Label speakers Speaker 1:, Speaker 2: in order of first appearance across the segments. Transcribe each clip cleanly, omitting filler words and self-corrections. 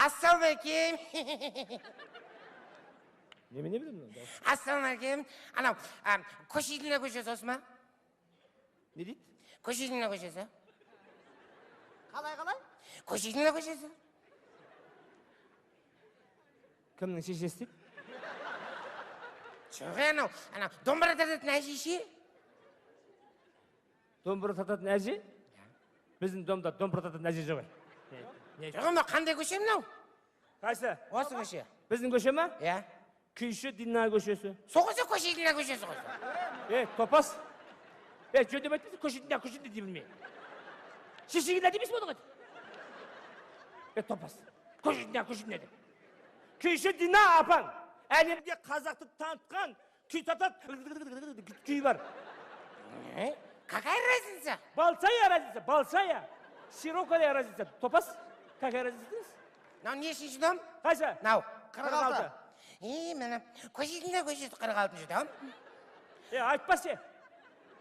Speaker 1: Ассалаумағалейкум.
Speaker 2: Немене білемін?
Speaker 1: Ассалаумағалейкум. Анау, Кошелина көшесі осы ма?
Speaker 2: Не дейді?
Speaker 1: Кошелина көшесі.
Speaker 3: Қалай?
Speaker 1: Кошелина көшесі.
Speaker 2: Кімнің шешесі дейді?
Speaker 1: Жоқ, анау, домбыра тартатын әжеше.
Speaker 2: Домбыра тартатын әже? Біздің домда домбыра тартатын әже жоқ.
Speaker 1: Жоқ, мынау қандай көше мынау?
Speaker 2: Қайсы?
Speaker 1: Осы көше.
Speaker 2: Біздің көше ма?
Speaker 1: Иә.
Speaker 2: Күйші Дина көшесі.
Speaker 1: Соғысы Кошелина көшесі ғой.
Speaker 2: Топас. Жөндеп айтты, көшеден дей білмей. Шешегін әдемес болдың еді. Топас. Көшеден әдем. Күйші Дина апаң. Әлемде қазақты танытқан күй татат күй бар.
Speaker 1: Какая разница?
Speaker 2: Большая. Широкая разница. Топас. Какая разница?
Speaker 1: Мынау нешінші дом?
Speaker 2: Қайсы?
Speaker 1: Мынау.
Speaker 3: 46.
Speaker 1: Міне, Кошелина көшесі 46-шы дом.
Speaker 2: Айтпас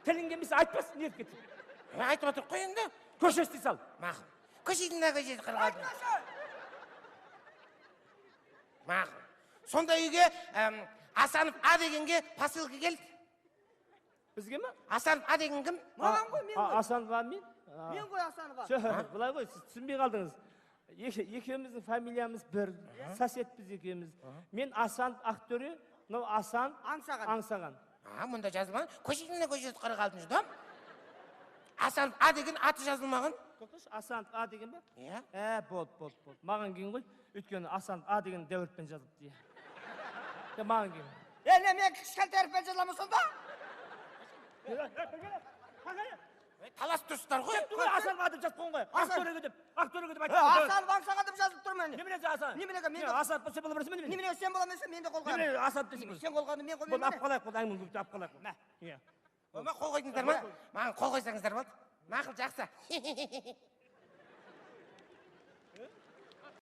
Speaker 2: тілің келмесе айтпас, не етіп кетті?
Speaker 1: Айтып отыр қой енді.
Speaker 2: Көшесі сал.
Speaker 1: Мақұл. Кошелина көшесі 46-шы. Мақұл. Сонда үйге Асанов А дегенге посылка келді.
Speaker 2: Бізге ма?
Speaker 1: Асанов А деген кім?
Speaker 3: Маған ғой, мен ғой.
Speaker 2: Асанова мен?
Speaker 3: Мен ғой Асанова.
Speaker 2: Бұлай ғой, сіз түсінбей қалдыңыз. Екеуміздің фамилиямыз бір, соседпіз екеуміз. Мен Асан Ақтөре, мынау Асан Аңсаған.
Speaker 1: Мұнда жазылмаған. Кошелина көшесі 46-шы дом. Асанов А деген аты жазылмаған.
Speaker 2: Тоқташы, Асанов А деген ба?
Speaker 1: Иә.
Speaker 2: Болды. Маған кейін ғой, өйткені Асанов А деген дәуіртпен жазылыпты. Маған кейін.
Speaker 3: Не, мен кішкентай әріппен жазыламын сонда?
Speaker 1: Таласып тұрсыздар ғой.
Speaker 2: Асанов А деп жазып қойған ғой. Ақтөреге деп айтып.
Speaker 3: Асанов Аңсаған деп жазып тұрмын.
Speaker 2: Немене Асанов?
Speaker 3: Неменеге?
Speaker 2: Асанов сен бола бересің бе?
Speaker 3: Немене сен бола берсең, мен де қолғаным.
Speaker 2: Немене Асанов десің?
Speaker 3: Сен қолғаным, мен
Speaker 2: Бұл
Speaker 3: қолғаным.
Speaker 2: ап қалайық.
Speaker 1: Қол қойдыңыздар ма? Маған қол қойсаңыздар болды. Мақұл, жақсы.